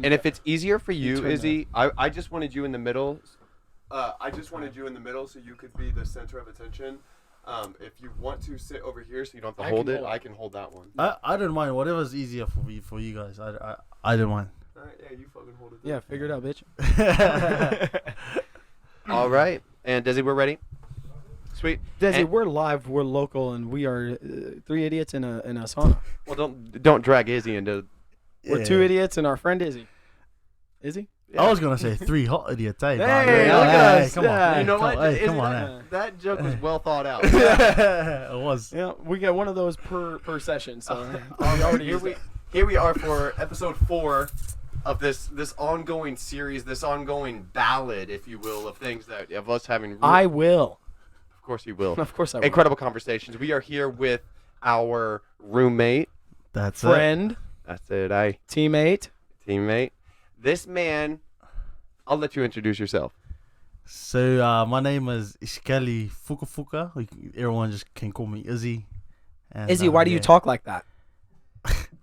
And if it's easier for you, Izzy, I just wanted you in the middle. I just wanted you in the middle so you could be the center of attention. If you want to sit over here so you don't have to hold it, I can hold that one. I don't mind. Whatever's easier for you guys. I don't mind. All right, yeah, you fucking hold it. Yeah, figure it out, bitch. All right. And Desi, we're ready? Sweet. Desi, we're live, we're local, and we are three idiots in a sauna. Well, don't drag Izzy into... We're two idiots and our friend Izzy. Izzy? Yeah. I was going to say 3 hot idiots. Hey, look at us. Come on. You know what? Hey, come on. That joke was well thought out. It was. Yeah, we get one of those per session. So here we are for episode 4 of this ongoing series, this ongoing ballad, if you will, of things that of us having. I will. Of course you will. Of course I will. Incredible conversations. We are here with our roommate. That's friend. That's it. Teammate. This man, I'll let you introduce yourself. So my name is Ishkeli Fukafuka. Everyone just can call me Izzy. And, Izzy, why do you talk like that?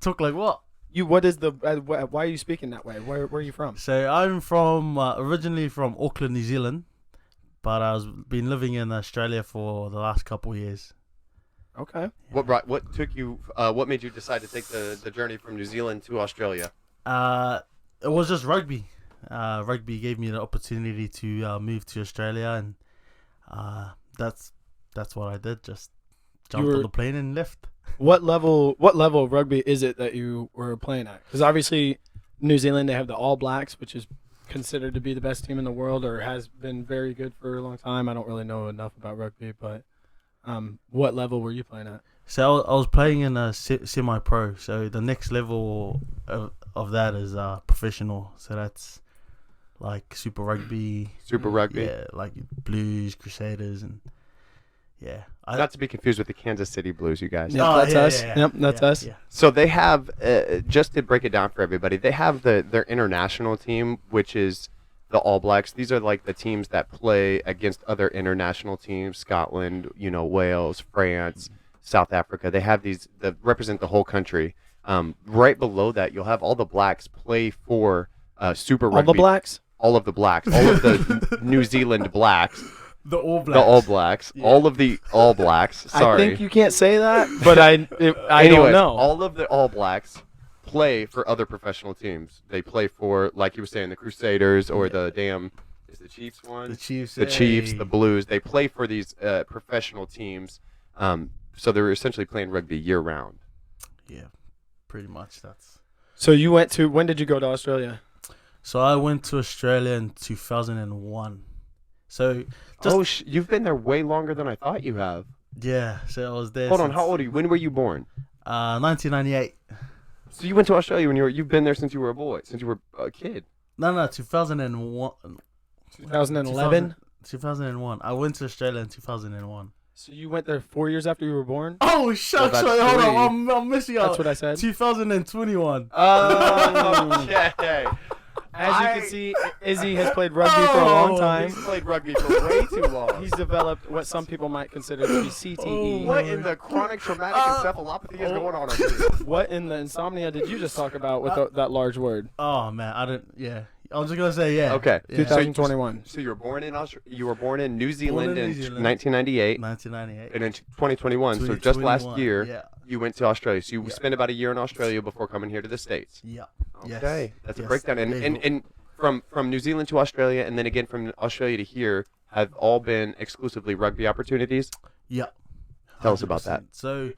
Talk like what? What is the? Why are you speaking that way? Where are you from? So I'm from originally from Auckland, New Zealand, but I've been living in Australia for the last couple of years. Okay. What took you? What made you decide to take the journey from New Zealand to Australia? It was just rugby. Rugby gave me the opportunity to move to Australia, and that's what I did. Just jumped on the plane and left. What level of rugby is it that you were playing at? Because obviously, New Zealand, they have the All Blacks, which is considered to be the best team in the world, or has been very good for a long time. I don't really know enough about rugby, but what level were you playing at? So I was playing in a semi-pro. So the next level of that is professional. So that's like Super Rugby. Yeah, like Blues, Crusaders, and yeah. Not to be confused with the Kansas City Blues, you guys. Yeah, that's us. Yeah. Yep, that's us. Yeah. So they have, just to break it down for everybody, they have their international team, which is the All Blacks. These are like the teams that play against other international teams, Scotland, Wales, France, South Africa. They have these that represent the whole country. Right below that, you'll have all the Blacks play for Super Rugby. All the Blacks? All of the Blacks. All of the New Zealand Blacks. The All Blacks. The All Blacks. Yeah. All of the All Blacks. Sorry. I think you can't say that, but I Anyways, don't know. All of the All Blacks play for other professional teams. They play for, like you were saying, the Crusaders or the the Chiefs one? The Chiefs. The Chiefs, the Blues. They play for these professional teams. So they're essentially playing rugby year round. Yeah, pretty much. So you went to, when did you go to Australia? So I went to Australia in 2001. So you've been there way longer than I thought you have. Yeah, so I was there. Hold on, how old are you? When were you born? 1998. So you went to Australia when you've been there since you were a boy, since you were a kid. No, 2001. 2011? 2001. I went to Australia in 2001. So you went there 4 years after you were born? Oh, shucks. Well, hold on. I'm missing out. That's what I said. 2021. Oh, okay. As you can see, Izzy has played rugby for a long time. He's played rugby for way too long. He's developed what some people might consider to be CTE. What in the chronic traumatic encephalopathy is going on over here? What in the insomnia did you just talk about with that large word? Oh, man. I was just going to say, yeah. Okay. Yeah. 2021. So you were born in New Zealand in 1998. 1998. And in 2021, so just last year, you went to Australia. So you spent about a year in Australia before coming here to the States. Yeah. Okay. That's a breakdown. And from New Zealand to Australia, and then again from Australia to here, have all been exclusively rugby opportunities? Yeah. Tell us about that. So,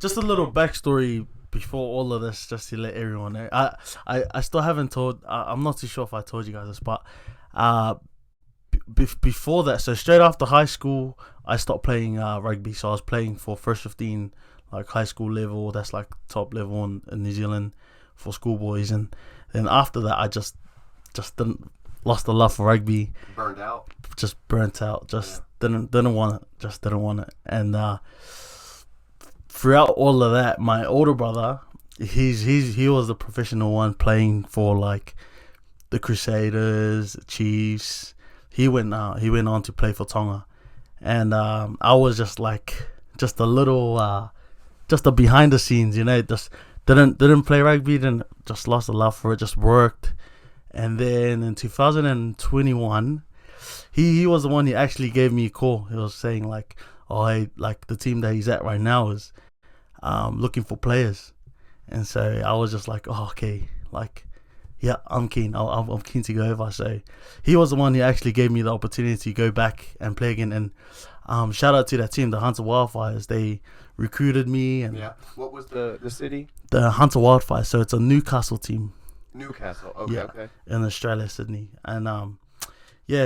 just a little backstory before all of this, just to let everyone know. I still haven't told. I'm not too sure if I told you guys this, but before that, so straight after high school, I stopped playing rugby. So I was playing for first 15, like high school level. That's like top level in New Zealand for schoolboys, and then after that, I just didn't lost the love for rugby. Burned out. Just burnt out. Didn't want it. Just didn't want it, and throughout all of that, my older brother, he was the professional one playing for like the Crusaders, the Chiefs. He went on to play for Tonga, and I was just a little, just a behind the scenes, just didn't play rugby. Then just lost the love for it. Just worked, and then in 2021, he was the one. He actually gave me a call. He was saying like, "Oh, hey, like the team that he's at right now is looking for players," and so I was just like, "Oh, okay, like." Yeah, I'm keen. I'm keen to go over. So he was the one who actually gave me the opportunity to go back and play again. And shout out to that team, the Hunter Wildfires. They recruited me. And What was the city? the Hunter Wildfires. So it's a Newcastle team. Newcastle. Okay. Yeah. Okay. In Australia, Sydney. And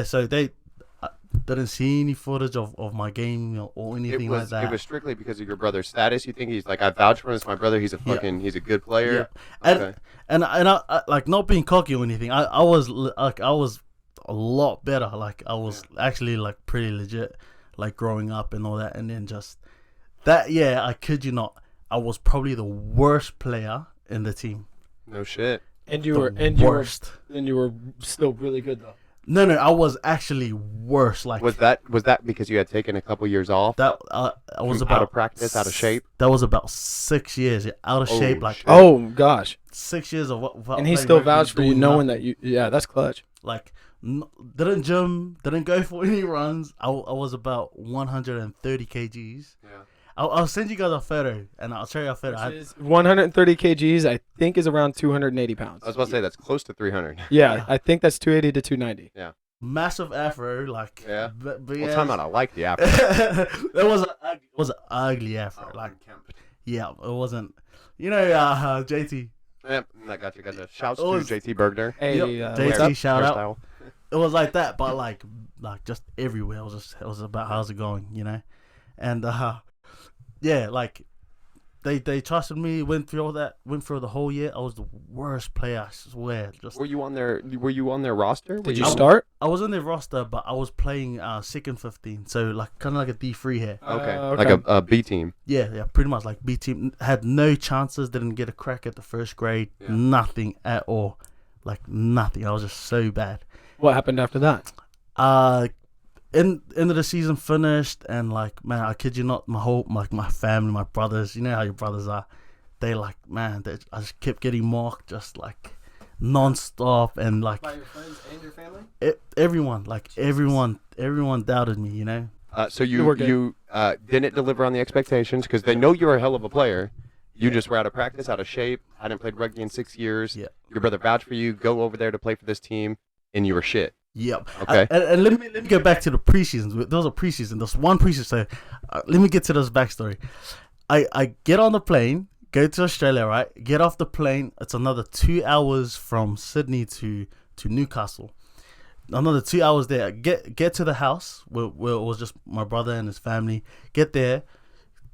so they didn't see any footage of my game or anything like that. It was strictly because of your brother's status. You think he's like, I vouch for him. It's my brother. He's a fucking. He's a good player. Yeah. Okay. And I like not being cocky or anything. I was a lot better. Like I was actually like pretty legit, like growing up and all that. And then just that year, I kid you not, I was probably the worst player in the team. No shit. And you Worst. you were still really good though. No, I was actually worse. Like Was that because you had taken a couple years off? that. I was out of practice, out of shape. That was about 6 years out of Oh, shape. Like shit. Oh gosh. 6 years of what. And he still vouched for you, knowing that you. Yeah, that's clutch. Like didn't gym, didn't go for any runs. I was about 130 kgs. Yeah. I'll send you guys a photo, and I'll show you a photo. Which is 130 kgs, I think, is around 280 pounds. I was about to say that's close to 300. Yeah, I think that's 280 to 290. Massive afro, like Yeah. big Well, ass. time out. I like the afro. It was an ugly afro. Like yeah, it wasn't. You know, JT. Yep, I got you. Shouts It was- to JT Bergner. Hey, Yep, what's JT up? shout out. Hairstyle. It was like that, but like just everywhere. It was about how's it going, you know, and yeah, like they trusted me. Went through all that. Went through the whole year. I was the worst player. I swear. Just Were you on their roster? Did you start? I was on the roster, but I was playing second 15, so like kind of like a D3 here. Okay. Okay. Like a B team. Yeah, pretty much like B team. Had no chances. Didn't get a crack at the first grade. Yeah. Nothing at all. Like nothing. I was just so bad. What happened after that? End of the season finished, and like man, I kid you not, my family, my brothers, you know how your brothers are, they like man, I just kept getting mocked, just like non-stop, and like By your friends and your family? everyone doubted me, you know. So You were you didn't deliver on the expectations because they know you're a hell of a player. You just were out of practice, out of shape, hadn't played rugby in 6 years. Yeah. Your brother vouched for you, go over there to play for this team, and you were shit. Yep. Okay. And let me go back to the preseasons. Those are preseason. There's one preseason. So let me get to this backstory. I get on the plane, go to Australia, right? Get off the plane. It's another 2 hours from Sydney to Newcastle. Another 2 hours there. Get to the house where it was just my brother and his family. Get there.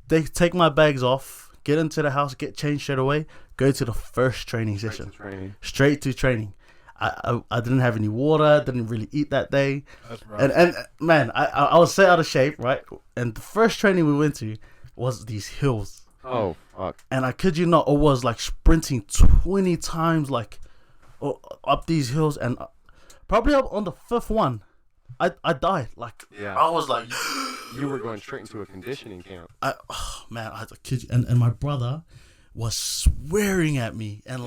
They take my bags off. Get into the house. Get changed straight away. Go to the first training session. Straight to training. I didn't have any water. Didn't really eat that day. That's rough. And man, I was so out of shape, right? And the first training we went to was these hills. Oh fuck. And I kid you not, it was like sprinting 20 times, like up these hills, and probably up on the fifth one, I died. Like Yeah. I was like, You were going straight into a conditioning camp. I kid you, and my brother was swearing at me and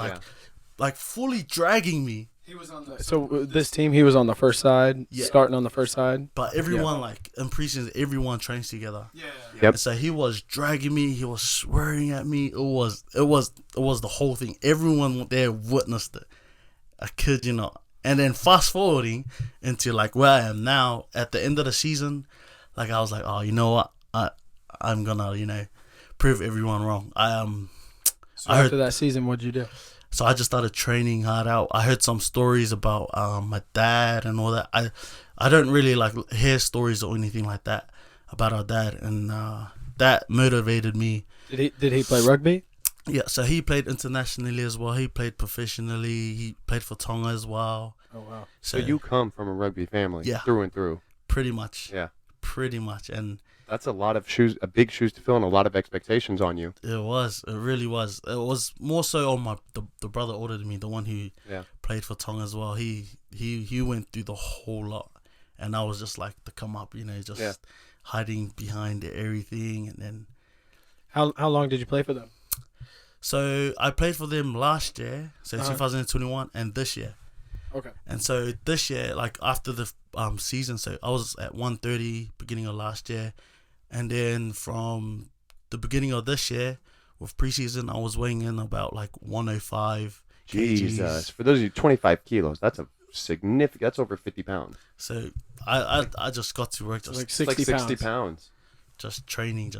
like fully dragging me. He was on the. So this team, he was on the first side, starting on the first side. But everyone like in preseason, everyone trains together. Yeah. Yep. So he was dragging me. He was swearing at me. It was the whole thing. Everyone there witnessed it. I kid you not. And then fast forwarding into like where I am now at the end of the season, like I was like, oh, you know what? I'm gonna prove everyone wrong. So after that season, what'd you do? So I just started training hard out. I heard some stories about my dad and all that. I don't really like hear stories or anything like that about our dad, and that motivated me. Did he play rugby? Yeah, so he played internationally as well. He played professionally. He played for Tonga as well. Oh wow. So you come from a rugby family, Yeah. through and through. Pretty much. Yeah. Pretty much. And That's a lot of big shoes to fill, and a lot of expectations on you. it really was. It was more so on the brother older than me, the one who played for Tonga as well. He went through the whole lot, and I was just like to come up, just hiding behind everything. And then How long did you play for them? So I played for them last year, so Uh-huh. 2021, and this year. Okay. And so this year, like after the season, so I was at 130 beginning of last year, and then from the beginning of this year with preseason, I was weighing in about like 105 Jesus. kgs. For those of you, 25 kilos. That's a significant. That's over 50 pounds. So I just got to work, So just like It's 60 like 60 pounds. pounds. just training.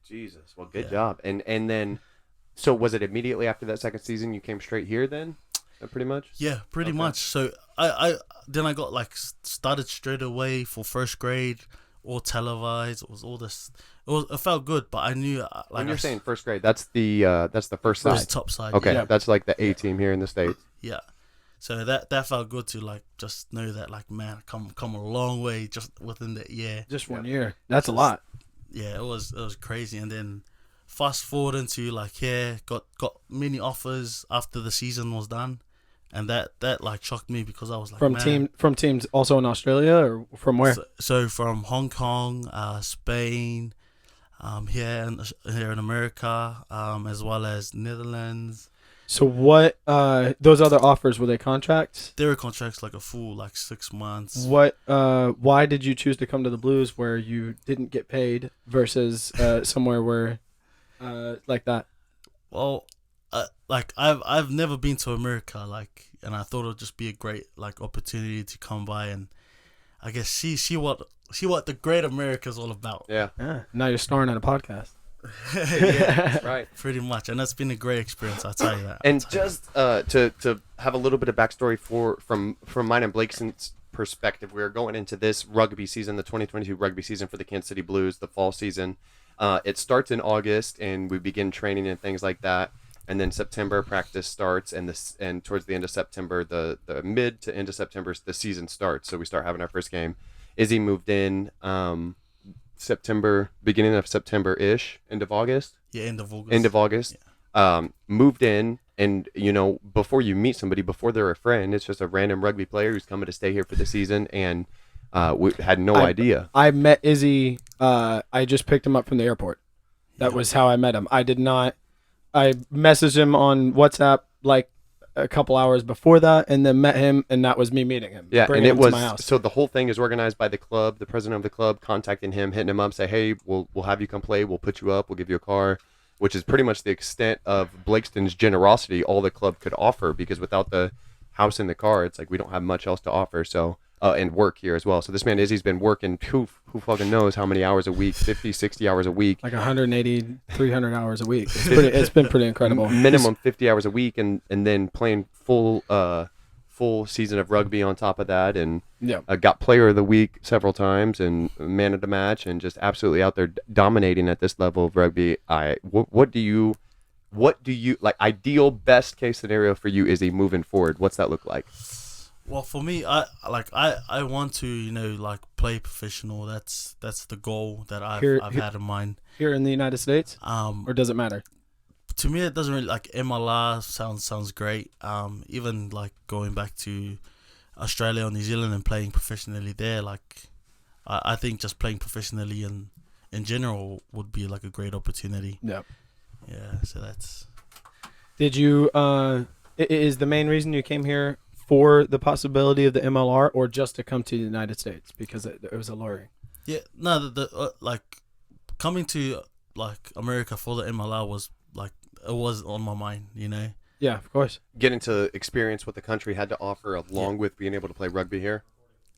Jesus. Well, good Yeah. job. And then, so was it immediately after that second season you came straight here then? Pretty much? Yeah, pretty Okay. much. So I then I got like started straight away for first grade, all televised. It was all this. It felt good, but I knew like When you're I saying first grade, that's the first was side. top side. Okay, Yeah. that's like the A team here in the States. Yeah. So that felt good to like just know that like man, come a long way just within the year. Just 1 year. That's a lot. Yeah, it was crazy. And then fast forward into like got many offers after the season was done, and that like shocked me because I was like From teams also in Australia or from where? So from Hong Kong, Spain, here in America, as well as Netherlands. So what? Those other offers, were they contracts? There were contracts like a full like 6 months. What? Why did you choose to come to the Blues where you didn't get paid versus somewhere where, like that? Well, like I've never been to America, like, and I thought it'd just be a great like opportunity to come by and I guess see what the great America's all about. Yeah. Yeah. Now you're starring on a podcast. Yeah, Right. pretty much, and that's been a great experience. I'll tell you that. And just to have a little bit of backstory from mine and Blakeston's perspective, we're going into this rugby season, the 2022 rugby season for the Kansas City Blues, the fall season. It starts in August, and we begin training and things like that. And then September practice starts, and towards the end of September, the mid to end of September, the season starts. So we start having our first game. Izzy moved in beginning of September-ish, end of August. Yeah, end of August. End of August. Moved in, and before you meet somebody, before they're a friend, it's just a random rugby player who's coming to stay here for the season, and we had no idea. I met Izzy. I just picked him up from the airport. That was how I met him. I did not. I messaged him on WhatsApp like a couple hours before that, and then met him, and that was me meeting him. Yeah, and bringing it him to was my house. so the whole thing is organized by the club, the president of the club contacting him, hitting him up, say, hey, we'll have you come play, we'll put you up, we'll give you a car, which is pretty much the extent of Blakeston's generosity, all the club could offer, because without the house and the car, it's like we don't have much else to offer. So and work here as well. So this man Izzy's been working who fucking knows how many hours a week, 50, 60 hours a week. Like 180, 300 hours a week. It's been pretty incredible. Minimum 50 hours a week, and then playing full season of rugby on top of that, and Yeah. got player of the week several times and man of the match, and just absolutely out there dominating at this level of rugby. What do you like, ideal best case scenario for you, Izzy, moving forward? What's that look like? Well, for me, I want to like play professional. That's the goal that I've had in mind. Here in the United States, Or or does it matter? to me, it doesn't really like MLR sounds great. Even like going back to Australia or New Zealand and playing professionally there, like I think just playing professionally in general would be like a great opportunity. Yeah. Yeah. So that's. Did you? Is the main reason you came here for the possibility of the MLR, or just to come to the United States because it was alluring? Yeah. No. The like coming to like America for the MLR was like it was on my mind. Yeah, of course. Getting to experience what the country had to offer, along with being able to play rugby here.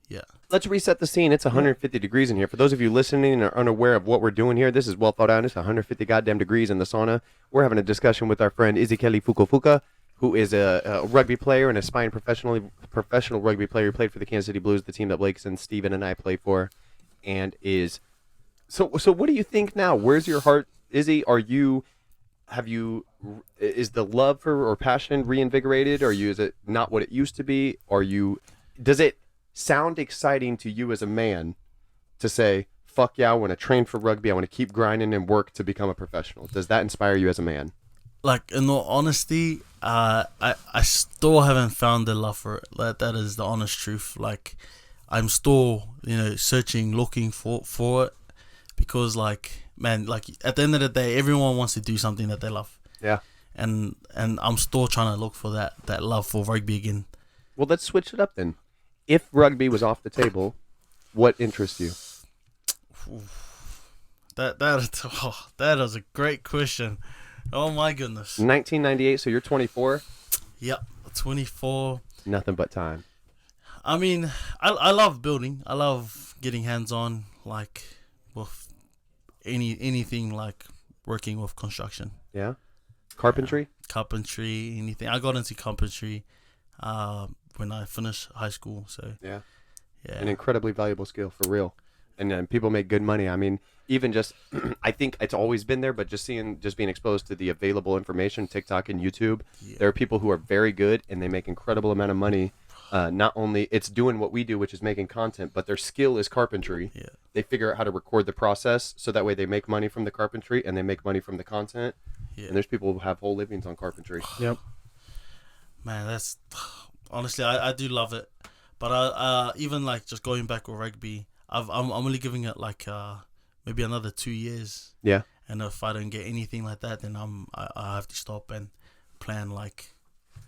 Yeah. Let's reset the scene. It's 150 degrees in here. For those of you listening and are unaware of what we're doing here, this is Well Thought Out. It's 150 goddamn degrees in the sauna. We're having a discussion with our friend Izzy Kelly Fukufuka, who is a rugby player and aspiring professional rugby player. He played for the Kansas City Blues, the team that Blakeston, Steven, and I play for, and is so. What do you think now? Where's your heart, Izzy? Is the love for or passion reinvigorated? Is it not what it used to be? Does it sound exciting to you as a man to say, fuck yeah, I want to train for rugby, I want to keep grinding and work to become a professional? Does that inspire you as a man? Like, in all honesty, I still haven't found the love for it. That is the honest truth. Like, I'm still, searching, looking for it, because, like, man, like, at the end of the day, everyone wants to do something that they love. Yeah. and I'm still trying to look for that love for rugby again. Well, let's switch it up then. If rugby was off the table, what interests you? That is a great question. Oh my goodness. 1998, so you're 24. Yep, 24. Nothing but time. I mean, I love building. I love getting hands on, like with anything like working with construction. Yeah. Carpentry. Carpentry, anything. I got into carpentry when I finished high school. So Yeah. yeah, An incredibly valuable skill for real. And people make good money. I mean, even just, I think it's always been there, but just being exposed to the available information, TikTok and YouTube, there are people who are very good and they make incredible amount of money. Not only it's doing what we do, which is making content, but their skill is carpentry. Yeah. They figure out how to record the process so that way they make money from the carpentry and they make money from the content. Yeah. And there's people who have whole livings on carpentry. Yep. Man, that's honestly, I do love it. But even like just going back with rugby, I'm only giving it like maybe another 2 years. Yeah. And if I don't get anything like that, then I have to stop and plan like.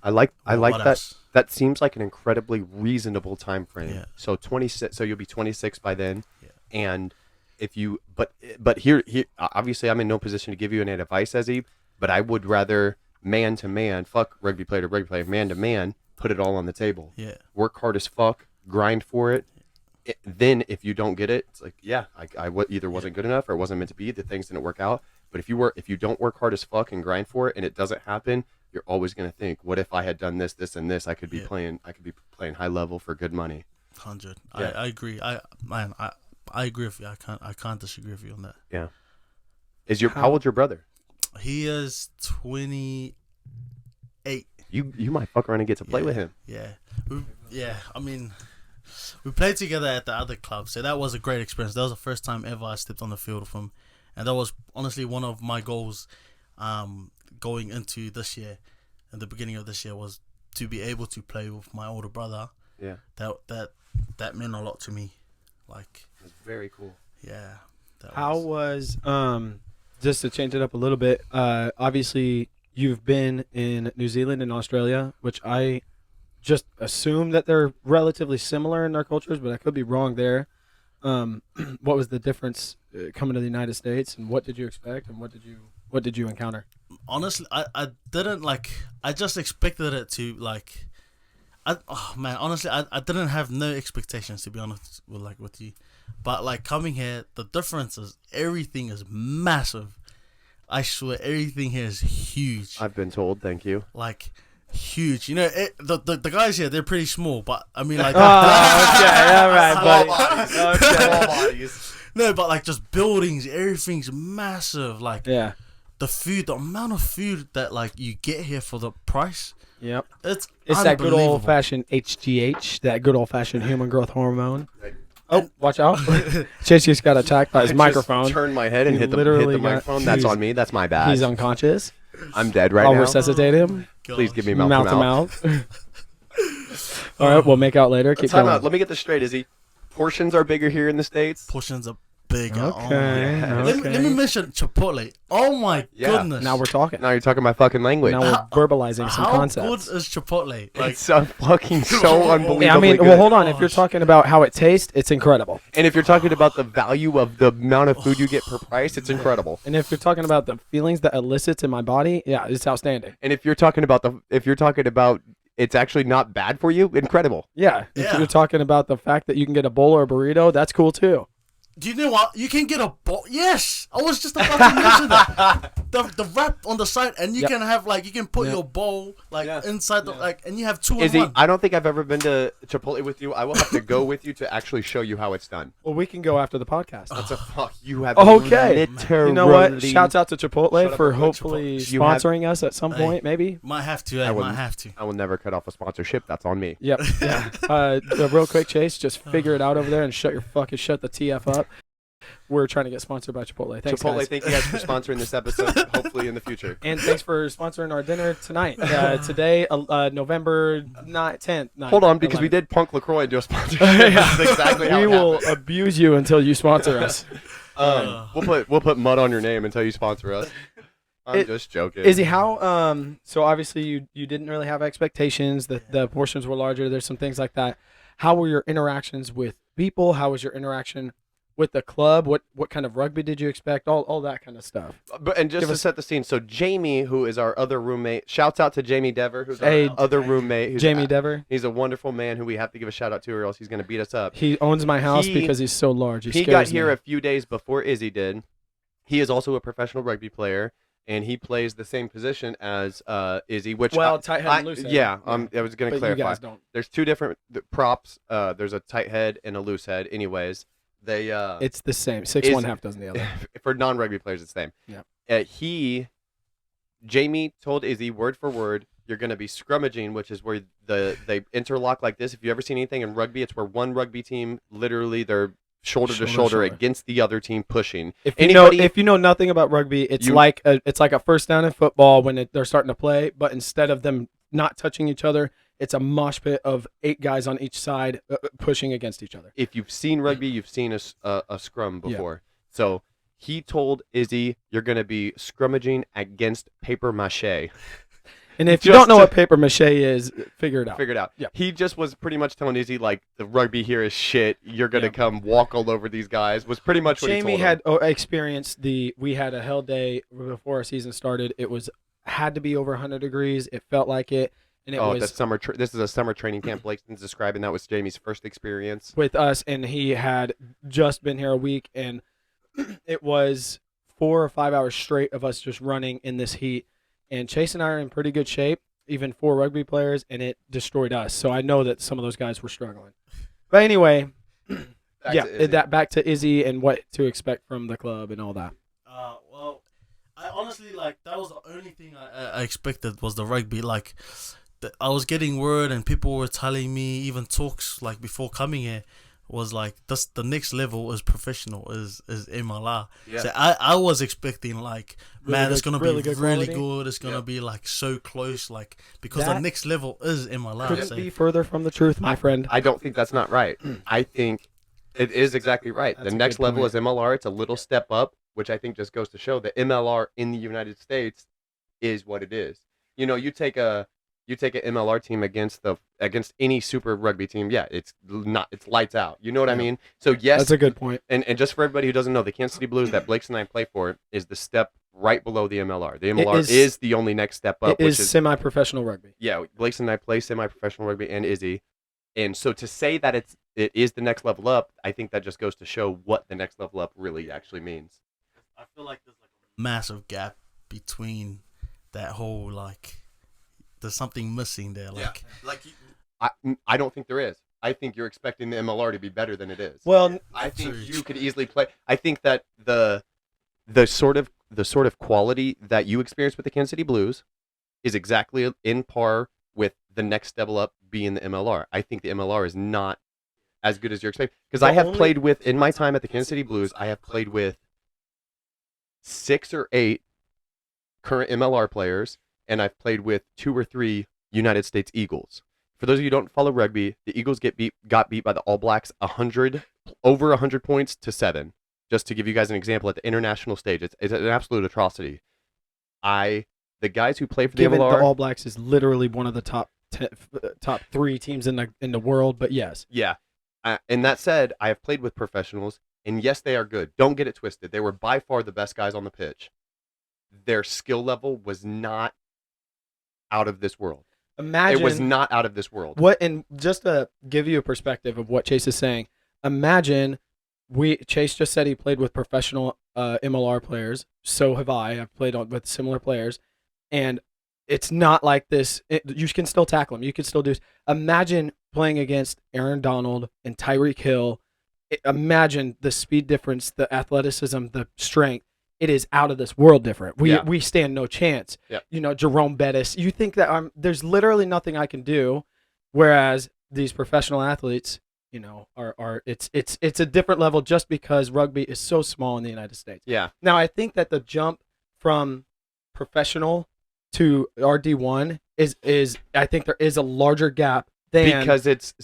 I like what that. else? That seems like an incredibly reasonable time frame. Yeah. So 26. So you'll be 26 by then. Yeah. And if you, but here, obviously, I'm in no position to give you any advice, Ezzy. But I would rather man to man, fuck rugby player to rugby player, man to man, put it all on the table. Yeah. Work hard as fuck, grind for it. Then if you don't get it, it's like, yeah, I either wasn't good enough or it wasn't meant to be. The things didn't work out. But if you don't work hard as fuck and grind for it, and it doesn't happen, you're always gonna think, what if I had done this, this, and this? I could be playing high level for good money. 100. Yeah. I agree. I agree with you. I can't disagree with you on that. Yeah. How old's your brother? He is 28. You might fuck around and get to play with him. Yeah. I mean, we played together at the other club, so that was a great experience. That was the first time ever I stepped on the field with him, and that was honestly one of my goals going into this year. At the beginning of this year was to be able to play with my older brother. Yeah. That meant a lot to me. Like, That's very cool. yeah. How was just to change it up a little bit? Obviously, you've been in New Zealand and Australia, which I just assume that they're relatively similar in their cultures, but I could be wrong there. What was the difference coming to the United States, and what did you expect, and what did you encounter? Honestly, I didn't like. I just expected it to like. Honestly, I didn't have no expectations, to be honest with you. But like coming here, the difference is everything is massive. I swear, everything here is huge. I've been told. Thank you. Like huge. You know, the guys here, they're pretty small, but I mean like. Okay, all right, buddy. Small bodies. No, but like just buildings, everything's massive. Like Yeah. the amount of food that like you get here for the price. Yep. It's that good unbelievable. old fashioned HGH, that good old fashioned human growth hormone. Oh, watch out! Chase just got attacked by his microphone. Turn my head and He hit the literally microphone. got- That's he's- on me. That's my bad. He's unconscious. I'm dead right I'll now. resuscitate him. Please give me Gosh. mouth to Mouth to mouth. mouth. All right, we'll make out later. Keep Time going. out. Let me get this straight, Izzy. Portions are bigger here in the States. Portions are bigger. Okay. Oh my. Yeah. Let me mention Chipotle. Oh my Yeah. goodness. Now we're talking. Now you're talking my fucking language. Now we're verbalizing some How concepts. good is Chipotle? Like, It's so fucking so unbelievably Yeah, I mean, good. well, hold on. If you're Gosh. talking about how it tastes, it's incredible. And if you're talking about the value of the amount of food you get per price, it's incredible. And if you're talking about the feelings that elicits in my body, yeah, it's outstanding. And if you're talking about it's actually not bad for you, incredible. Yeah. If Yeah. you're talking about the fact that you can get a bowl or a burrito, that's cool too. do you know what? You can get a bowl. Yes, I was just about to mention that. The wrap on the side, and you Yep. can have like you can put Yep. your bowl like Yeah. inside the like, and you have two in Izzy, one. I don't think I've ever been to Chipotle with you. I will have to go with you to actually show you how it's done. Well, we can go after the podcast. That's a fuck. You have Okay. literally. You know what? Shouts out to Chipotle Shut up for and hopefully Chipotle. You have- sponsoring us at some Hey. point, maybe. Might have to. I I wouldn't- might have to. I will never cut off a sponsorship. That's on me. Yep. Yeah. Real quick, Chase, just figure it out over there and shut the TF up. We're trying to get sponsored by Chipotle. Thanks, Chipotle, guys. thank you guys for sponsoring this episode. Hopefully in the future. And thanks for sponsoring our dinner tonight. Today, November 10th. Hold on, because we did Punk LaCroix do a sponsorship. Yeah. That's exactly how We it will happened. abuse you until you sponsor us. We'll put mud on your name until you sponsor us. I'm just joking. Izzy, how so obviously you didn't really have expectations. The portions were larger. There's some things like that. How were your interactions with people? How was your interaction with the club? What kind of rugby did you expect? All that kind of stuff. And just to set the scene, so Jamie, who is our other roommate, shouts out to Jamie Dever, who's Hey, our other roommate. Who's Jamie Dever. He's a wonderful man who we have to give a shout out to, or else he's going to beat us up. He owns my house because he's so large. He got here a few days before Izzy did. He is also a professional rugby player, and he plays the same position as Izzy. Which tight head and loose head. Yeah, I was going to clarify. You guys don't. There's two different props. There's a tight head and a loose head. Anyways, they it's the same. 6'1", half dozen the other. For non-rugby players, it's the same. Yeah. Jamie told Izzy word for word, you're going to be scrummaging, which is where they interlock like this. If you've ever seen anything in rugby, it's where one rugby team literally they're shoulder to shoulder against the other team pushing. If you know nothing about rugby, it's like a first down in football when they're starting to play, but instead of them not touching each other, it's a mosh pit of 8 guys on each side pushing against each other. If you've seen rugby, you've seen a scrum before. Yeah. So he told Izzy, you're going to be scrummaging against paper mache. And if you don't know what paper mache is, figure it out. Figure it out. Yeah. He just was pretty much telling Izzy, like, the rugby here is shit. You're going to come walk all over these guys, was pretty much what he told him. Jamie had experienced we had a hell day before our season started. It had to be over 100 degrees. It felt like it. And it was the summer. This is a summer training camp. Blakeston's describing that was Jamie's first experience with us, and he had just been here a week, and it was 4 or 5 hours straight of us just running in this heat. And Chase and I are in pretty good shape, even for rugby players, and it destroyed us. So I know that some of those guys were struggling. But anyway, back to Izzy and what to expect from the club and all that. Well, I honestly that was the only thing I expected was the rugby. I was getting word and people were telling me, even talks before coming here, was the next level is professional, is MLR. Yeah. So I was expecting it's gonna be really good. It's gonna be so close, because the next level is MLR. Couldn't be further from the truth, my friend. I don't think that's not right. I think it is exactly right. The next level is MLR. It's a little step up, which I think just goes to show that MLR in the United States is what it is. You take an MLR team against any super rugby team, it's lights out. You know what I mean? So yes, that's a good point. And just for everybody who doesn't know, the Kansas City Blues that Blakeston and I play for is the step right below the MLR. The MLR is the only next step up. It is semi-professional rugby. Yeah, Blakeston and I play semi-professional rugby, and Izzy. And so to say that it is the next level up, I think that just goes to show what the next level up really actually means. I feel like there's a massive gap between that whole there's something missing there. I don't think there is. I think you're expecting the MLR to be better than it is. Well, I think you could easily play. I think that the sort of quality that you experience with the Kansas City Blues is exactly in par with the next level up being the MLR. I think the MLR is not as good as you're expecting, because I have played with, in my time at the Kansas City Blues, I have played with 6 or 8 current MLR players, and I've played with 2 or 3 United States Eagles. For those of you who don't follow rugby, the Eagles got beat by the All Blacks over 100 points to 7. Just to give you guys an example, at the international stage, it's an absolute atrocity. The guys who play for the MLR, the All Blacks is literally one of the top 3 teams in the world, but yes. Yeah. And that said, I have played with professionals, and yes, they are good. Don't get it twisted. They were by far the best guys on the pitch. Their skill level was not out of this world. Imagine it was not out of this world. And just to give you a perspective of what Chase is saying, imagine Chase just said he played with professional MLR players. So have I. I've played with similar players, and it's not like this. You can still tackle them. You can still do. Imagine playing against Aaron Donald and Tyreek Hill. Imagine the speed difference, the athleticism, the strength. It is out of this world different. We stand no chance. Yep. Jerome Bettis. You think that there's literally nothing I can do, whereas these professional athletes, are it's a different level just because rugby is so small in the United States. Yeah. Now I think that the jump from professional to RD1 is I think there is a larger gap than because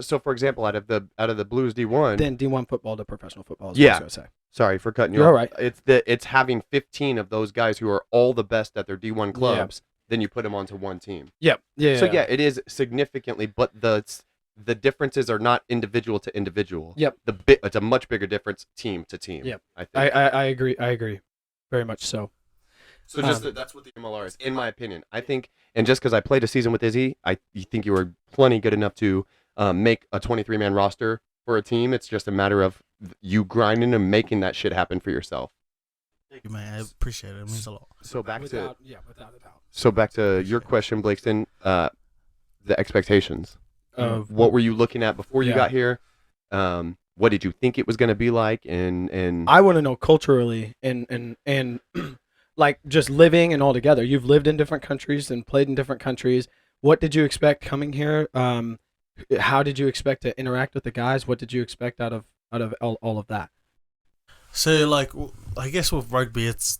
so for example, out of the Blues D1, then D1 football to professional football. Is yeah. what I was gonna say. Sorry for cutting you You're off. all right. It's having 15 of those guys who are all the best at their D1 clubs. Then you put them onto one team. Yep. Yeah. So yeah, it is significantly, but the differences are not individual to individual. Yep. It's a much bigger difference team to team. Yep. I think. I agree. I agree. Very much so. So that's what the MLR is, in my opinion. I think, and just because I played a season with Izzy, you think you were plenty good enough to make a 23-man roster for a team. It's just a matter of you grinding and making that shit happen for yourself. Thank you, man. I appreciate it. It means a lot. So back Without a doubt. So back to your question, Blakeston. The expectations. What were you looking at before you got here? What did you think it was going to be like? And I want to know culturally and like just living and all together. You've lived in different countries and played in different countries. What did you expect coming here? How did you expect to interact with the guys? What did you expect out of all of that? So like, I guess with rugby, it's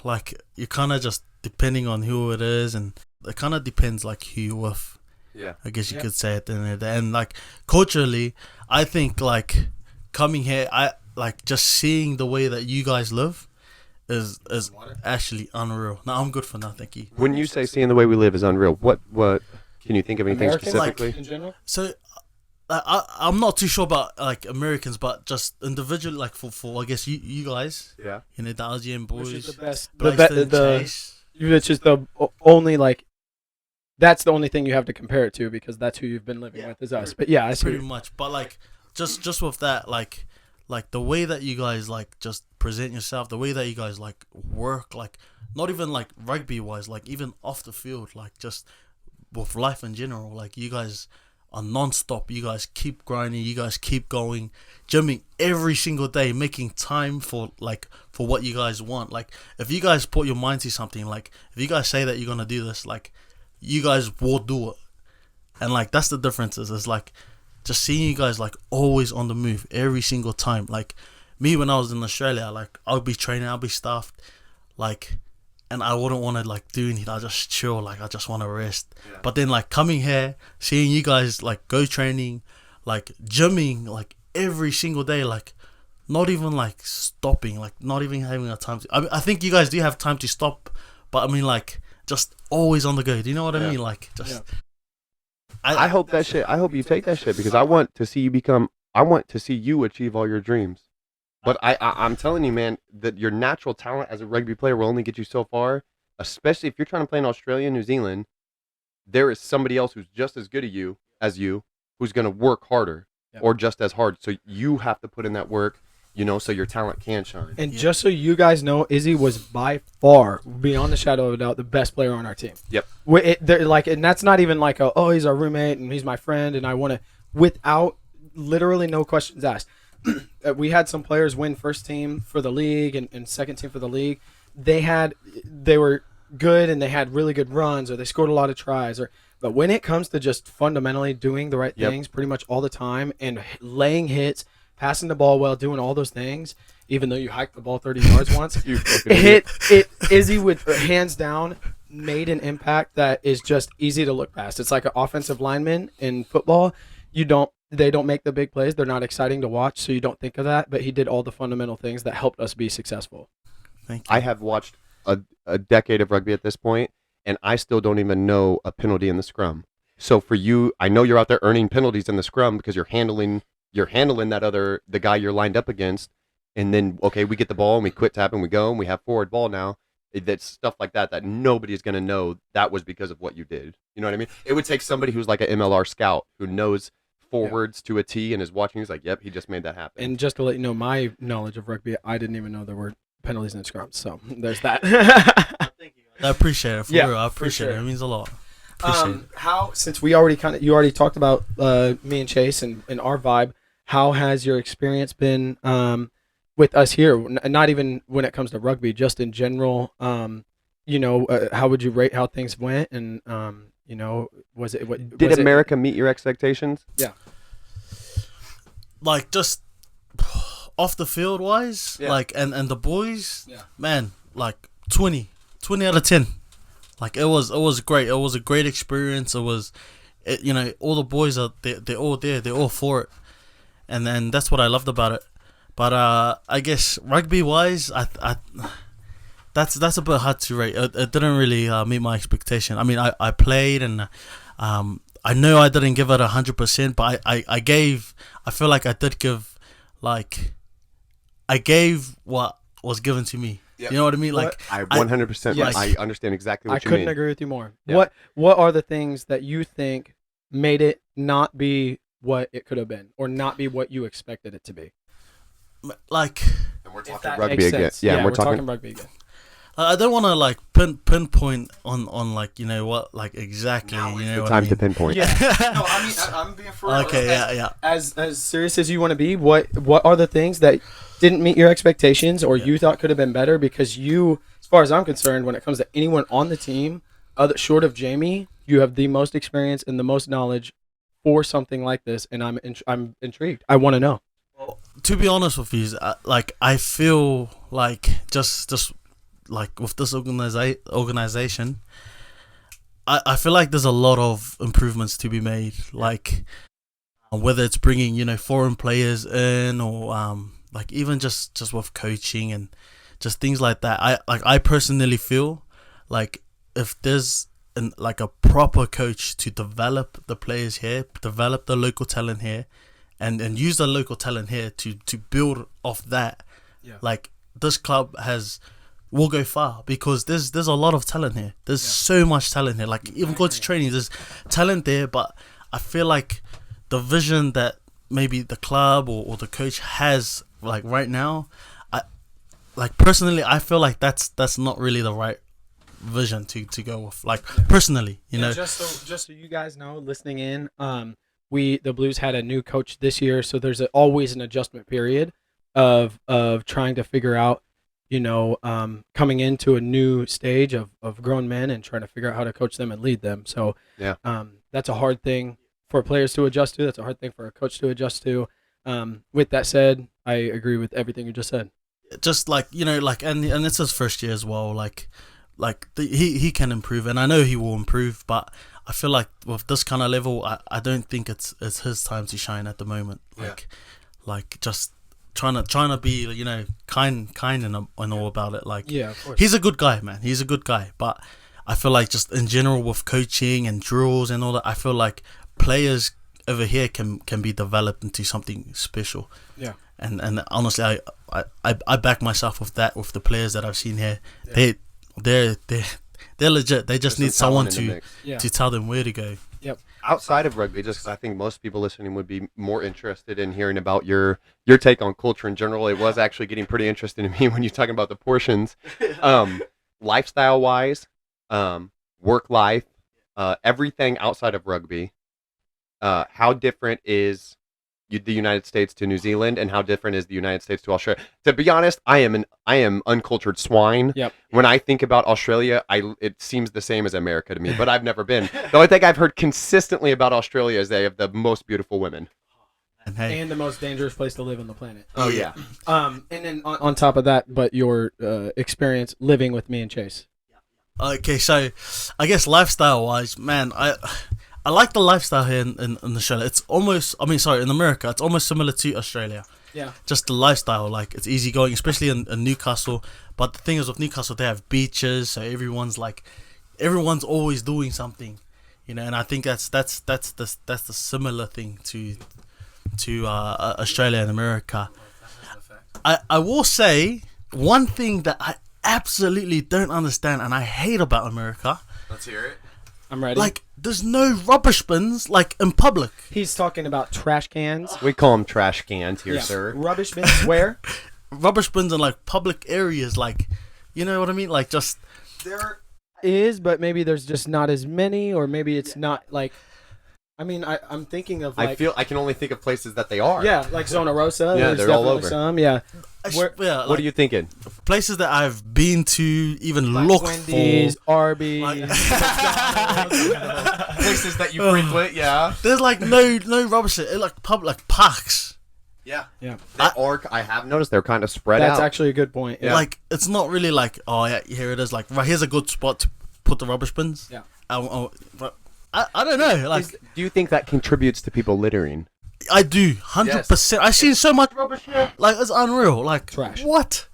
like you kind of just depending on who it is, and it kind of depends like who you're with. Yeah, I guess you could say it. And like culturally, I think like coming here, I like just seeing the way that you guys live is actually unreal. No, I'm good for now, thank you. When you say seeing the way we live is unreal, what can you think of anything Americans, specifically? like, in general? So I'm not too sure about like Americans, but just individually, like for I guess you guys, Yeah. you know, the Algerian boys, Which is the best. Blakeston, Chase. Which is the only like. That's the only thing you have to compare it to because that's who you've been living with is us. But yeah, I see. Pretty much. But like just with that, like the way that you guys like just present yourself, the way that you guys like work, like not even like rugby wise, like even off the field, like just with life in general, like you guys are non-stop. You guys keep grinding, you guys keep going, gymming every single day, making time for what you guys want. Like if you guys put your mind to something, like if you guys say that you're gonna do this, like you guys will do it. And like that's the difference is like just seeing you guys like always on the move every single time. Like me when I was in Australia, like I'll be training, I'll be stuffed, like, and I wouldn't want to like do anything. I just chill, like I just want to rest. Yeah. But then like coming here, seeing you guys like go training, like gymming, like every single day, like not even like stopping, like not even having a time to. I think you guys do have time to stop, but I mean like just always on the go. Do you know what I mean? Like just. Yeah. I hope that shit. I hope you take that shit because I want to see you become. I want to see you achieve all your dreams. But I'm telling you, man, that your natural talent as a rugby player will only get you so far. Especially if you're trying to play in Australia, New Zealand, there is somebody else who's just as good as you, who's going to work harder or just as hard. So you have to put in that work, you know, so your talent can shine. And just so you guys know, Izzy was by far, beyond the shadow of a doubt, the best player on our team. Yep. And that's not even like, he's our roommate and he's my friend and I want to, without literally no questions asked. We had some players win first team for the league and second team for the league. They were good and they had really good runs or they scored a lot of tries. But when it comes to just fundamentally doing the right things pretty much all the time and laying hits, passing the ball well, doing all those things, even though you hiked the ball 30 yards once, Izzy would hands down made an impact that is just easy to look past. It's like an offensive lineman in football. They don't make the big plays. They're not exciting to watch, so you don't think of that. But he did all the fundamental things that helped us be successful. Thank you. I have watched a decade of rugby at this point, and I still don't even know a penalty in the scrum. So for you, I know you're out there earning penalties in the scrum because you're handling the guy you're lined up against, and then we get the ball and we quit tap and we go and we have forward ball now. That's stuff like that nobody is going to know that was because of what you did. You know what I mean? It would take somebody who's like an MLR scout who knows forwards to a T and is watching. He's like, yep, he just made that happen. And just to let you know, my knowledge of rugby, I didn't even know there were penalties in scrums. So there's that. Thank you. I appreciate it. For real, I appreciate it. It means a lot. Since you already talked about me and Chase and our vibe, how has your experience been with us here? Not even when it comes to rugby, just in general. How would you rate how things went? And did America meet your expectations? Yeah. Like just off the field wise, like and the boys, man, like 20 out of 10. Like it was great. It was a great experience. All the boys they're all there. They're all for it, and then that's what I loved about it. But I guess rugby wise, that's a bit hard to rate. It didn't really meet my expectation. I mean, I played and I know I didn't give it 100%, but I feel like I did give, like, I gave what was given to me. Yep. You know what I mean? Like, I 100%. Yes. I understand exactly what I you mean. couldn't agree with you more. Yeah. What are the things that you think made it not be what it could have been, or not be what you expected it to be? like And we're If talking that rugby makes again. sense. Yeah, we're talking. rugby again. I don't want to like pinpoint on like, you know what, like exactly. Now you is know the what time I mean? to pinpoint. Yeah. No, I mean, I'm being for real. Okay, yeah. As serious as you want to be, what are the things that didn't meet your expectations, or you thought could have been better? Because you, as far as I'm concerned, when it comes to anyone on the team, short of Jamie, you have the most experience and the most knowledge for something like this, and I'm intrigued. I want to know. To be honest with you, like I feel like just like with this organization, I feel like there's a lot of improvements to be made. Like whether it's bringing, you know, foreign players in, or like even just with coaching and just things like that. I personally feel like if there's like a proper coach to develop the players here, develop the local talent here, and use the local talent here to build off that. Yeah. Like this club will go far, because there's a lot of talent here. There's so much talent here. Like even go to training, there's talent there, but I feel like the vision that maybe the club or the coach has like right now, personally I feel like that's not really the right vision to go with. Like personally, you know. Just so you guys know, listening in, the Blues had a new coach this year, so there's always an adjustment period of trying to figure out, you know, coming into a new stage of grown men and trying to figure out how to coach them and lead them. So that's a hard thing for players to adjust to. That's a hard thing for a coach to adjust to. With that said, I agree with everything you just said. Just like, you know, like and it's his first year as well. Like he can improve, and I know he will improve, but I feel like with this kind of level, I don't think it's his time to shine at the moment. Like just trying to be, you know, kind and all about it. Like, yeah, of course. he's a good guy, man. He's a good guy, but I feel like just in general with coaching and drills and all that, I feel like players over here can be developed into something special. Yeah. And honestly, I back myself with that, with the players that I've seen here. Yeah. They're legit. They just need someone to tell them where to go. Yep. Outside of rugby, just because I think most people listening would be more interested in hearing about your take on culture in general. It was actually getting pretty interesting to me when you're talking about the portions, lifestyle wise, work life, everything outside of rugby. How different is the United States to New Zealand, and how different is the United States to Australia? To be honest, I am uncultured swine. Yep. When I think about Australia, it seems the same as America to me, but I've never been. The only thing I've heard consistently about Australia is they have the most beautiful women. And the most dangerous place to live on the planet. Oh yeah. And then on top of that, but your experience living with me and Chase. Okay, so I guess lifestyle wise, man, I like the lifestyle here in Australia. It's almost, in America, it's almost similar to Australia. Yeah. Just the lifestyle, like it's easygoing, especially in Newcastle. But the thing is, with Newcastle, they have beaches, so everyone's always doing something, you know. And I think that's the similar thing to Australia and America. I will say one thing that I absolutely don't understand and I hate about America. Let's hear it. I'm ready. Like, there's no rubbish bins, like, in public. He's talking about trash cans. We call them trash cans here, sir. Rubbish bins where? Rubbish bins in, like, public areas, like, you know what I mean? Like, just... There is, but maybe there's just not as many, or maybe it's not, like... I mean, I'm thinking of, like... I can only think of places that they are. Yeah, like Zona Rosa. Yeah, they're all over. Some, yeah. Like, what are you thinking? Places that I've been to, even like look Wendy's, for. Arby's. Places that you frequent, yeah. There's, like, no rubbish, like, public parks. Yeah. Yeah. I have noticed they're kind of spread That's out. actually a good point. Yeah. Like, it's not really like, oh, yeah, here it is. Like, right, here's a good spot to put the rubbish bins. Yeah. But I don't know. Like, Do you think that contributes to people littering? I do 100%. I've seen so much rubbish here. Like it's unreal. Like Trash. What?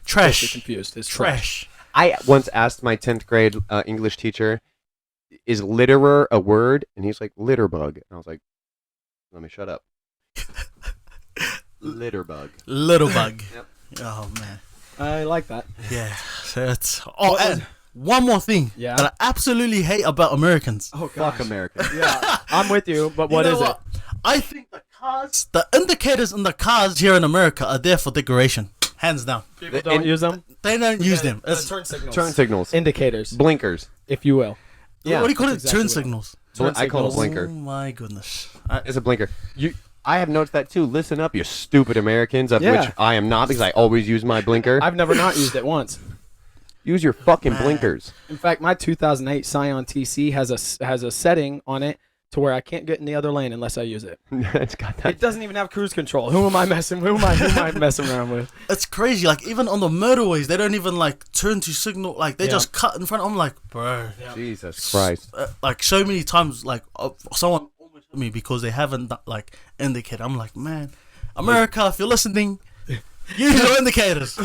Totally Trash. confused. It's trash. Trash. I once asked my 10th grade English teacher, "Is litterer a word?" And he's like, "Litterbug." And I was like, "Let me shut up." Litterbug. Little bug. Yep. Oh man. I like that. Yeah. So it's. What And one more thing Yeah. that I absolutely hate about Americans. Oh, Fuck America. Yeah, I'm with you, but what You is know it? I think the indicators in the cars here in America are there for decoration. Hands down. People don't use them. They don't use them. The It's, turn signals. Turn signals. Indicators, Blinkers. if you will. Yeah, what do you call it? that's exactly Turn what- signals. I call it a signals. blinker. Oh my goodness. It's a blinker. I have noticed that too. Listen up, you stupid Americans, of Yeah. which I am not because I always use my blinker. I've never not used it once. Use your fucking Man. blinkers. In fact, my 2008 Scion TC has a setting on it to where I can't get in the other lane unless I use it. It's got It that. doesn't even have cruise control. Who am I messing? Who am I messing around with? It's crazy. Like even on the motorways, they don't even like turn to signal. Like they Yeah. just cut in front. I'm like, bro. Jesus Christ. Like so many times, like someone almost hit me because they haven't like indicated. I'm like, man, America, if you're listening, use your indicators.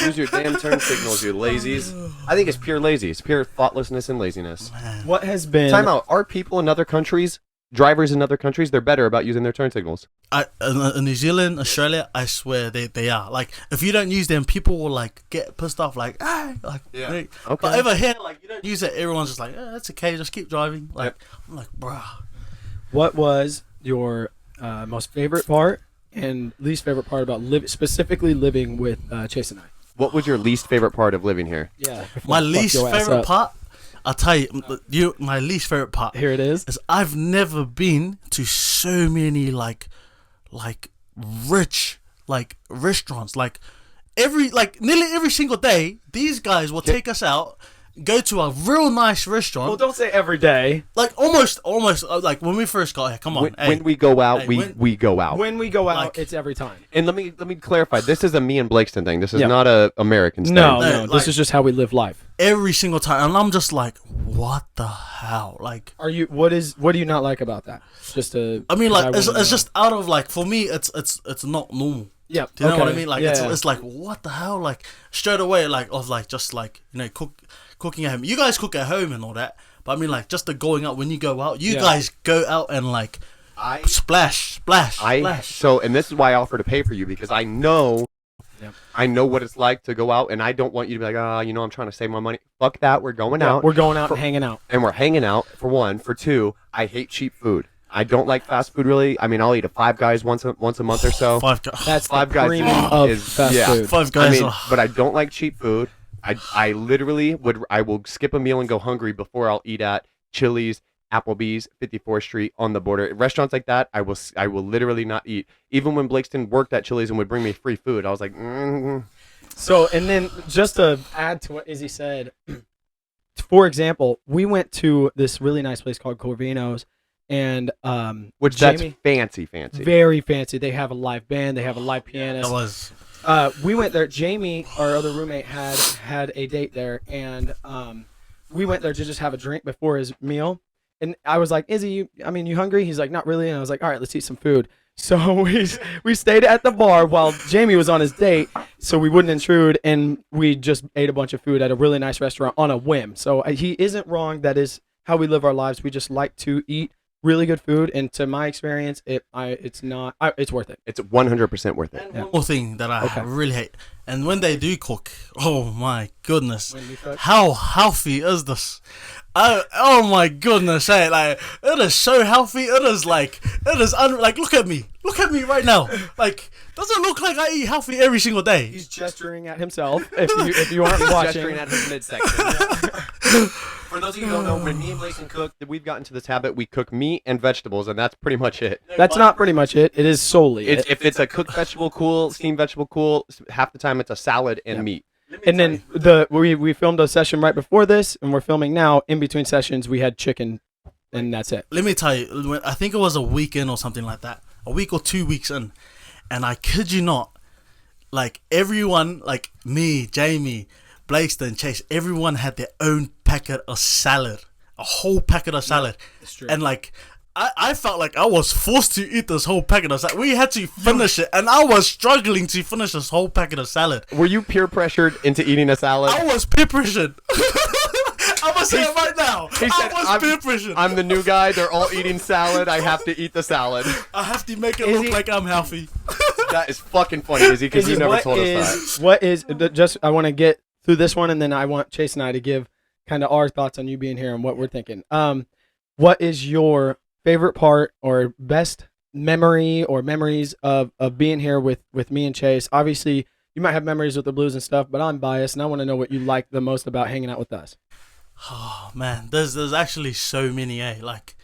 Use your damn turn signals, you lazies. I think it's pure lazy. It's pure thoughtlessness and laziness. What has been? Time out. Are people in other countries, drivers in other countries, they're better about using their turn signals? In New Zealand, Australia, I swear they are. Like if you don't use them, people will like get pissed off. Like like Yeah. hey. Okay. But over here, like you don't use it. Everyone's just like, that's okay. Just keep driving. Like I'm like, bruh. What was your most favorite part and least favorite part about specifically living with Chase and I? What was your least favorite part of living here? Yeah. My least favorite part, I'll tell you, my least favorite part Here it is. is I've never been to so many like rich like restaurants. Like nearly every single day, these guys will take us out, go to a real nice restaurant. Well, don't say every day. Like almost like when we first got here. Come on, When, hey. when we go out, Hey, we go out. When we go out, Like- it's every time. And let me clarify. This is a me and Blakeston thing. This is Yeah. not a American thing. No, No, no. like- This is just how we live life. every single time, and I'm just like, what the hell? Like, Are you? What do you not like about that? Just to. I mean, like wanna it's know. just out of like for me, it's not normal. Yeah. Do you know what I okay. mean? Like Yeah, it's yeah. it's like what the hell? Like straight away, like of like just like cooking at home. You guys cook at home and all that, but I mean like just the going out when you go out. You Yeah. guys go out and like splash. So, and this is why I offer to pay for you because I know, Yep. I know what it's like to go out, and I don't want you to be like, I'm trying to save my money. Fuck that. We're going Yeah, out. we're going out and hanging out. and we're hanging out for one. For two, I hate cheap food. I don't like fast food really. I mean, I'll eat a Five Guys once a month or so. Five guys. That's Five the Guys premium is- of is- fast yeah. food. Five I guys. mean, but I don't like cheap food. I literally I will skip a meal and go hungry before I'll eat at Chili's, Applebee's, 54th Street on the border. Restaurants like that, I will literally not eat. Even when Blakeston worked at Chili's and would bring me free food, I was like, So, and then just to add to what Izzy said, for example, we went to this really nice place called Corvino's, and which Jamie, that's fancy. very fancy. They have a live band. They have a live that pianist. was We went there. Jamie, our other roommate, had a date there, and we went there to just have a drink before his meal. And I was like, Izzy, you hungry? He's like, not really. And I was like, all right, let's eat some food. So we stayed at the bar while Jamie was on his date, so we wouldn't intrude, and we just ate a bunch of food at a really nice restaurant on a whim. So he isn't wrong. That is how we live our lives. We just like to eat really good food, and to my experience, it's worth it. It's 100% worth it. and one more thing that I really hate. And when they do cook, oh my goodness, When we cook? how healthy is this? Oh my goodness, hey, like it is so healthy. It is like like look at me right now. Like doesn't look like I eat healthy every single day. He's gesturing at himself. If you aren't watching, Gesturing at his midsection. For those of you who don't know, when me and Blakeston cook, we've gotten to this habit. We cook meat and vegetables, and that's pretty much it. that's not pretty much it. It is solely it. If it's a cooked vegetable, cool. Steamed vegetable, cool. Half the time, it's a salad and meat. And then we filmed a session right before this, and we're filming now. In between sessions, we had chicken, and that's it. Let me tell you, I think it was a week in or something like that, a week or 2 weeks in, and I kid you not, like everyone, like me, Jamie, Blakeston, Chase, everyone had their own packet of salad, a whole packet of salad, It's true. and like I felt like I was forced to eat this whole packet of salad. We had to finish it, and I was struggling to finish this whole packet of salad. Were you peer pressured into eating a salad? I was peer pressured. I'm gonna say it right now. He said, I was peer pressured. I'm the new guy. They're all eating salad. I have to eat the salad. I have to make it look like I'm healthy. That is fucking funny, Izzy, because you never told us that. What is just? I want to get through this one, and then I want Chase and I to give kind of our thoughts on you being here and what we're thinking. What is your favorite part or best memory or memories of being here with me and Chase? Obviously, you might have memories with the Blues and stuff, but I'm biased, and I want to know what you like the most about hanging out with us. Oh man, there's actually so many. Like,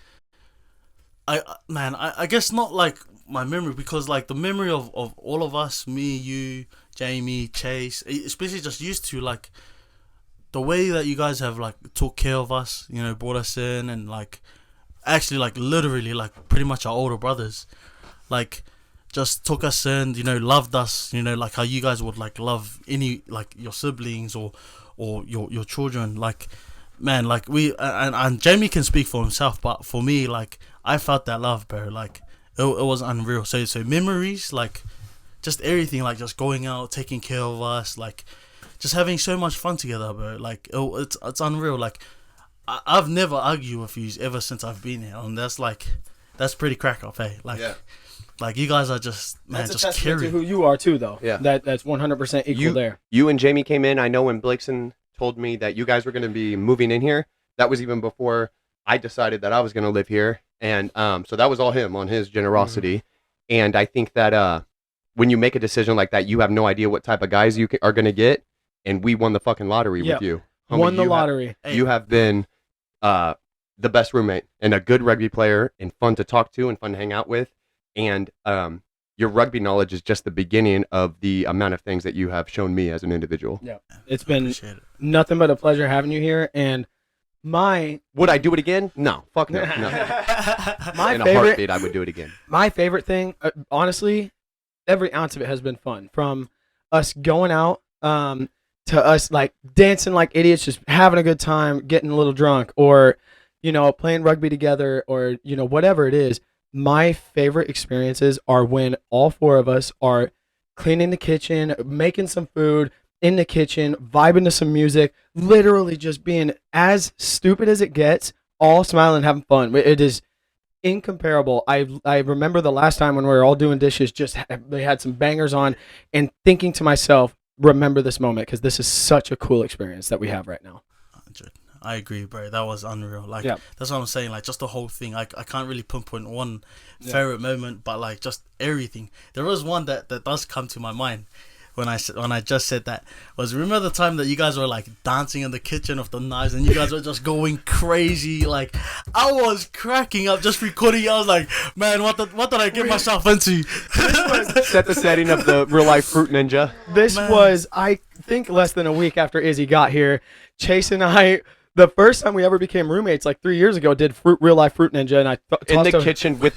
I guess not like my memory, because like the memory of all of us, me, you, Jamie, Chase, especially just used to like the way that you guys have like took care of us, you know, brought us in, and like actually like literally like pretty much our older brothers, like just took us in, you know, loved us, you know, like how you guys would like love any like your siblings or your children. Like, man, like we and Jamie can speak for himself, but for me, like I felt that love, bro. Like it was unreal. So memories, like just everything, like just going out, taking care of us, like just having so much fun together, bro. Like it's unreal. Like I've never argued with you ever since I've been here, and that's pretty crack up, hey. Like, yeah. Like you guys are just, man, that's just a testament carry. to who you are too, though. Yeah, that's 100% equal there. You and Jamie came in. I know when Blakeston told me that you guys were going to be moving in here, that was even before I decided that I was going to live here, and so that was all him on his generosity. Mm-hmm. And I think that when you make a decision like that, you have no idea what type of guys you are going to get, and we won the fucking lottery with you. Homie, won the lottery. You have been the best roommate and a good rugby player and fun to talk to and fun to hang out with. And your rugby knowledge is just the beginning of the amount of things that you have shown me as an individual. Yeah, it's been nothing but a pleasure having you here. And would I do it again? No, fuck no. No. In a heartbeat, I would do it again. My favorite thing, honestly, every ounce of it has been fun. From us going out to us like dancing like idiots, just having a good time, getting a little drunk, or you know, playing rugby together, or you know, whatever it is. My favorite experiences are when all four of us are cleaning the kitchen, making some food in the kitchen, vibing to some music, literally just being as stupid as it gets, all smiling, having fun. It is incomparable. I remember the last time when we were all doing dishes, they had some bangers on, and thinking to myself, remember this moment, because this is such a cool experience that we have right now. 100. I agree, bro. That was unreal. Like, that's what I'm saying. Like, just the whole thing. I can't really pinpoint one favorite moment, but like just everything. There was one that does come to my mind when I just said that. Was remember the time that you guys were like dancing in the kitchen with the knives, and you guys were just going crazy. Like, I was cracking up just recording. I was like, man, what did I get myself into? Set the setting of the real life Fruit Ninja. This was, I think, less than a week after Izzy got here. Chase and I. The first time we ever became roommates, like 3 years ago, did real life Fruit Ninja, and I in the kitchen with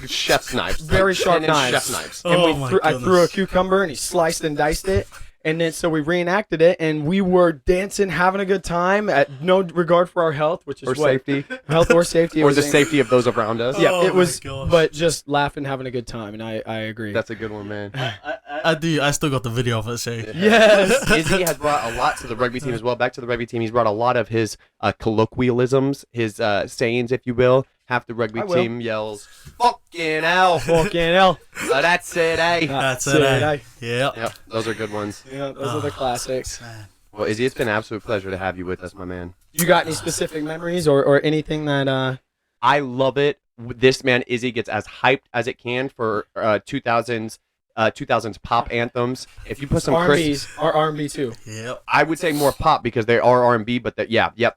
chef's knives, very sharp knives. Chef's knives. And I threw a cucumber, and he sliced and diced it, and then so we reenacted it, and we were dancing, having a good time, at no regard for our health, which is safety, health or safety, or the safety of those around us. Yeah, it was, but just laughing, having a good time, and I agree. That's a good one, man. I do. I still got the video of it. So yes, Izzy has brought a lot to the rugby team as well. Back to the rugby team, he's brought a lot of his colloquialisms, his sayings, if you will. Half the rugby team yells, "Fucking hell, fucking hell." That's it, eh? That's it, eh? Yeah. Yep, those are good ones. Yeah, those are the classics. Man. Well, Izzy, it's been an absolute pleasure to have you with us, my man. You got any specific memories or anything that? I love it. This man, Izzy, gets as hyped as it can for 2000s pop anthems. If you put some R&B's, are R&B too. Yeah, I would say more pop because they are R&B, but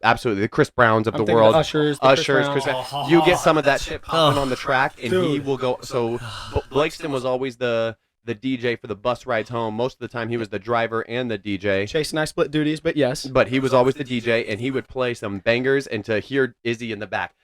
absolutely, the Chris Browns of the world, Ushers, Chris Brown. You get some of that shit popping on the track, and he will go. So Blakeston was always the DJ for the bus rides home. Most of the time, he was the driver and the DJ. Chase and I split duties, but yes. But he was always the DJ, and he would play some bangers, and to hear Izzy in the back,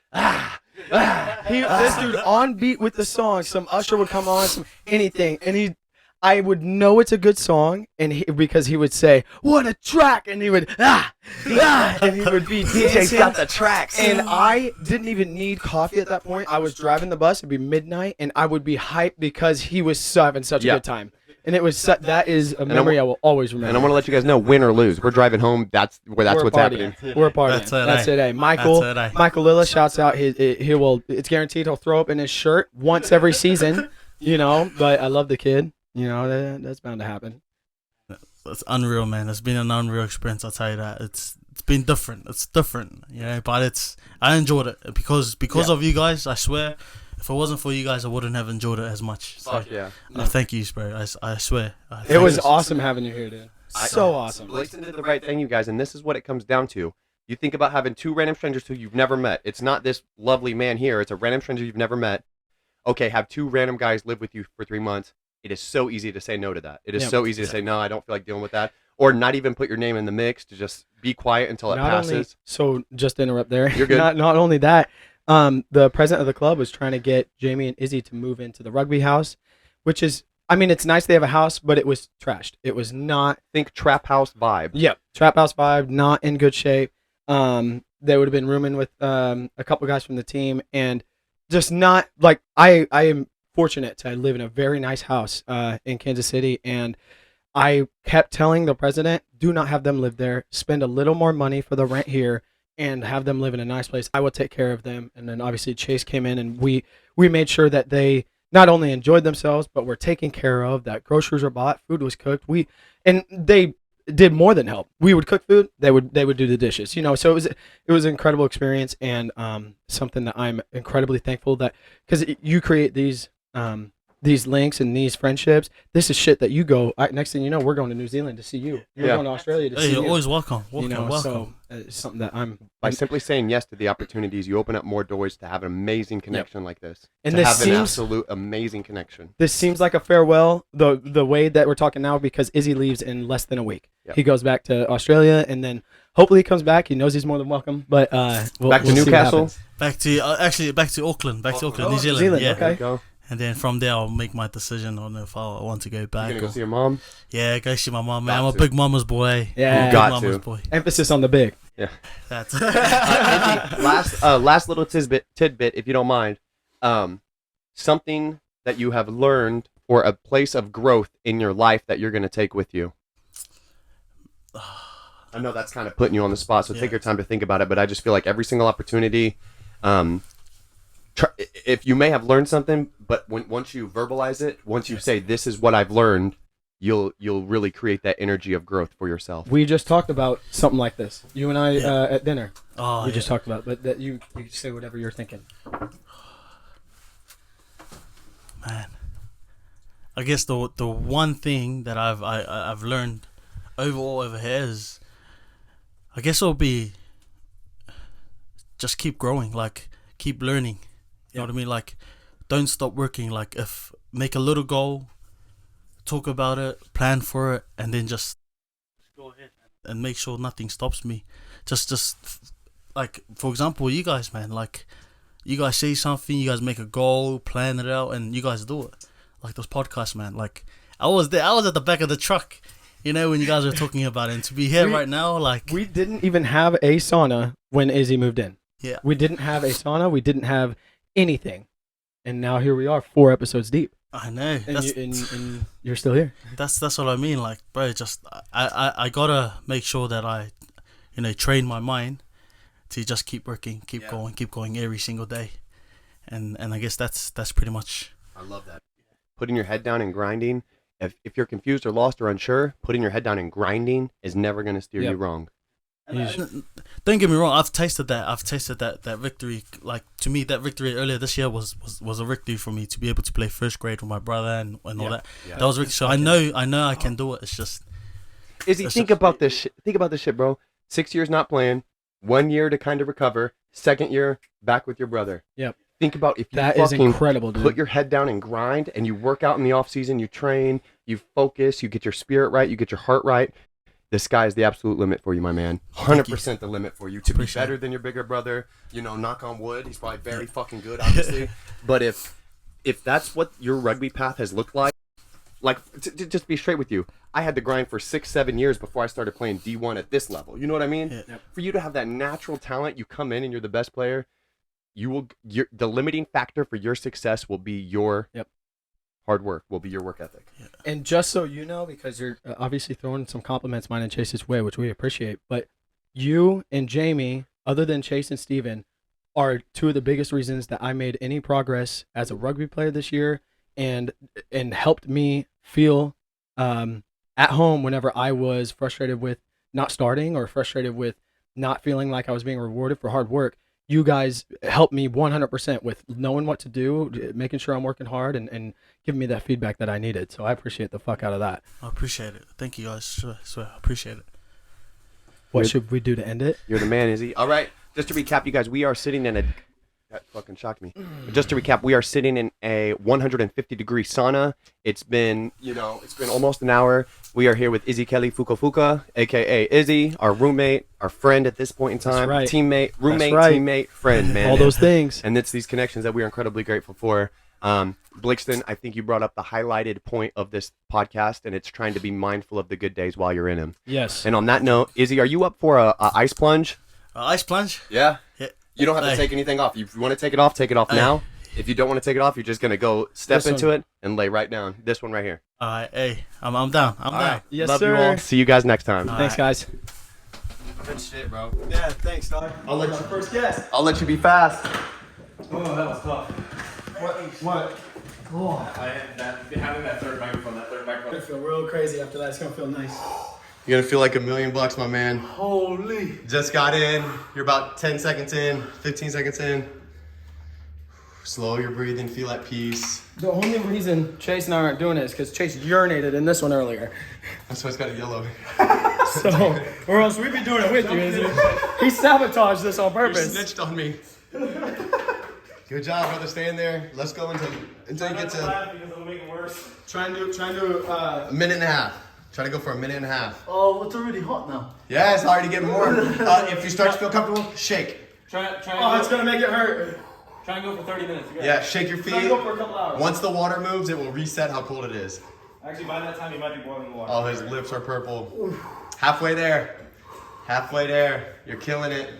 this dude on beat with the song. Some Usher would come on, some anything, and I would know it's a good song, and because he would say, "What a track!" and he would and he would be DJ's dancing. got the tracks. And I didn't even need coffee at that point. I was driving the bus. It'd be midnight, and I would be hyped because he was having such a good time. And it was that is a memory I will always remember. And I want to let you guys know, win or lose, we're driving home. That's what's happening. We're partying. That's it. Michael Lilla shouts out. He will. It's guaranteed he'll throw up in his shirt once every season. But I love the kid. That's bound to happen. It's unreal, man. It's been an unreal experience. I'll tell you that. It's been different. It's different, but I enjoyed it because of you guys. I swear, if it wasn't for you guys, I wouldn't have enjoyed it as much. So, thank you, bro. I swear. It was awesome having you here, dude. So awesome. Blakeston did the right thing, you guys, and this is what it comes down to. You think about having two random strangers who you've never met. It's not this lovely man here. It's a random stranger you've never met. Okay, have two random guys live with you for 3 months. It is so easy to say no to that. It is so easy to say, no, I don't feel like dealing with that. Or not even put your name in the mix, to just be quiet until it passes. So just to interrupt there. You're good. Not only that, the president of the club was trying to get Jamie and Izzy to move into the rugby house, which is, it's nice they have a house, but it was trashed. It was not. Think trap house vibe. Yep. Trap house vibe, not in good shape. They would have been rooming with a couple guys from the team, and just not like I am fortunate to live in a very nice house in Kansas City, and I kept telling the president, do not have them live there. Spend a little more money for the rent here and have them live in a nice place. I will take care of them. And then obviously Chase came in, and we made sure that they not only enjoyed themselves, but were taken care of, that groceries were bought, food was cooked. And they did more than help. We would cook food, they would do the dishes, so it was an incredible experience, and something that I'm incredibly thankful that, because you create these links and these friendships. This is shit that you go, next thing you know, we're going to New Zealand to see you. You're going to Australia to see you. You're always welcome. Welcome. So it's something that By simply saying yes to the opportunities, you open up more doors to have an amazing connection like this. And to this have an seems absolute amazing connection. This seems like a farewell, the way that we're talking now, because Izzy leaves in less than a week. Yep. He goes back to Australia, and then hopefully he comes back. He knows he's more than welcome. But back to Newcastle, back to Auckland, New Zealand. Yeah. Okay. And then from there, I'll make my decision on if I want to go back. You gonna go see your mom? Yeah, go see my mom, man. I'm a big mama's boy. Yeah, got big to. Boy. Emphasis on the big. Yeah. That's last little tidbit, if you don't mind. Something that you have learned, or a place of growth in your life that you're gonna take with you. I know that's kind of putting you on the spot, so take your time to think about it. But I just feel like every single opportunity. If you may have learned something, but once you verbalize it, once you say this is what I've learned, you'll really create that energy of growth for yourself. We just talked about something like this. You and I at dinner. Oh, we just talked about, but that you say whatever you're thinking. Man, I guess the one thing that I've learned over here is, I guess it'll be just keep growing, like keep learning. You know what I mean? Like, don't stop working. Like, if make a little goal, talk about it, plan for it, and then just go ahead and make sure nothing stops me. Just like, for example, you guys, man. Like, you guys say something, you guys make a goal, plan it out, and you guys do it. Like those podcasts, man. Like, I was there. I was at the back of the truck, when you guys were talking about it. And to be here right now, like, we didn't even have a sauna when Izzy moved in. Yeah, we didn't have a sauna. We didn't have anything, and now here we are, 4 episodes deep. I know, and you're still here. That's what I mean, like, bro. Just I gotta make sure that I, train my mind to just keep working, keep going every single day, and I guess that's pretty much. I love that. Putting your head down and grinding. If you're confused or lost or unsure, putting your head down and grinding is never gonna steer you wrong. Don't get me wrong. I've tasted that victory. Like, to me, that victory earlier this year was a victory for me, to be able to play first grade with my brother and all that. Yeah. That was victory. So I know I can do it. It's just. Izzy, think about this shit, bro. 6 years not playing, 1 year to kind of recover, 2nd year back with your brother. Yep. Think about if you that is incredible, dude. Put your head down and grind, and you work out in the off season. You train, you focus, you get your spirit right, you get your heart right. The sky is the absolute limit for you, my man. 100% the limit for you to be better than your bigger brother. Knock on wood. He's probably very fucking good, obviously. But if that's what your rugby path has looked like, Like, to just be straight with you, I had to grind for 6-7 years before I started playing D1 at this level. You know what I mean? Yeah. Yep. For you to have that natural talent, you come in and you're the best player. The limiting factor for your success will be your hard work. Will be your work ethic. And just so you know, because you're obviously throwing some compliments mine and Chase's way, which we appreciate, but you and Jamie, other than Chase and Steven, are two of the biggest reasons that I made any progress as a rugby player this year, and helped me feel at home whenever I was frustrated with not starting or frustrated with not feeling like I was being rewarded for hard work. You guys helped me 100% with knowing what to do, making sure I'm working hard, and giving me that feedback that I needed. So I appreciate the fuck out of that. I appreciate it. Thank you guys. Swear, I appreciate it. What should we do to end it? You're the man, Izzy. All right. Just to recap, you guys, we are sitting in a... That fucking shocked me. Just to recap, we are sitting in a 150-degree sauna. It's been almost an hour. We are here with Izzy Kelly Fuka, a.k.a. Izzy, our roommate, our friend at this point in time. That's right. Teammate, roommate, That's right. teammate, friend, man. All those things. And it's these connections that we are incredibly grateful for. Blakeston, I think you brought up the highlighted point of this podcast, and it's trying to be mindful of the good days while you're in them. Yes. And on that note, Izzy, are you up for a ice plunge? Ice plunge? Yeah. Yeah. You don't have to take anything off. If you want to take it off now. If you don't want to take it off, you're just going to go step into it and lay right down. This one right here. All right, hey, I'm down. I'm down. Right. Yes, Love sir. you all. See you guys next time. Thanks, guys. Good shit, bro. Yeah, thanks, dog. I'll let you First guest. I'll let you be fast. Oh, that was tough. What? Oh, Having that third microphone. I feel real crazy after that. It's gonna feel nice. You're going to feel like $1 million, my man. Holy. Just got in. You're about 10 seconds in, 15 seconds in. Slow your breathing, feel at peace. The only reason Chase and I aren't doing it is because Chase urinated in this one earlier. That's why it's got a yellow. So, or else we'd be doing it with you, isn't it? He sabotaged this on You purpose. snitched on me. Good job, brother. Stay in there. Let's go until you get to Because it'll make it worse. Trying to. a minute and a half. Try to go for a minute and a half. Oh, it's already hot now. Yeah, it's already getting warm. If you start to feel comfortable, shake. Oh, it's gonna make it hurt. Try and go for 30 minutes. Yeah, shake your Try to feet. go for a couple hours. Once the water moves, it will reset how cold it is. Actually, by that time, you might be boiling water. Oh, his lips are purple. Halfway there. Halfway there. You're killing it.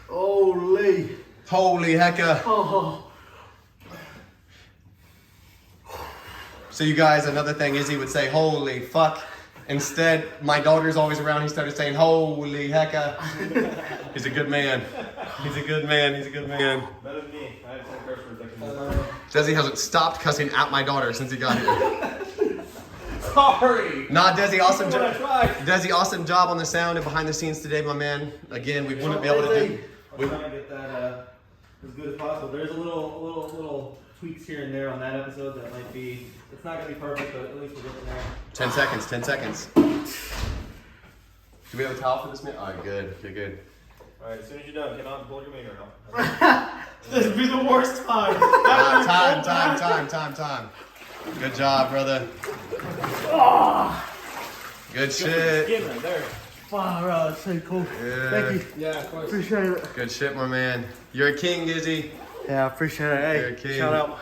Holy. Holy hecka. Oh. So you guys, another thing Izzy would say, holy fuck. Instead, my daughter's always around. He started saying, holy hecka. He's a good man. He's a good man. He's a good man. Better than me. I had 10 curse words. Desi hasn't stopped cussing at my daughter since he got here. Sorry. Nah, Desi, awesome What I job. tried. Desi, awesome job on the sound and behind the scenes today, my man. Again, we wouldn't be able to do. I'll try and get that as good as possible. There's a little tweaks here and there on that episode that might be. It's not gonna be perfect, but at least we're getting there. 10 seconds. 10 seconds. Do we have a towel for this man? All right, good. Good. All right, as soon as you're done, come out and pull your finger out. This would be the worst time. Time. Good job, brother. Good shit. Skin right there. Wow, bro, that's so cool. Yeah. Thank you. Yeah, of course. Appreciate it. Good shit, my man. You're a king, Izzy. Yeah, I appreciate it. You're a Hey, king. shout out.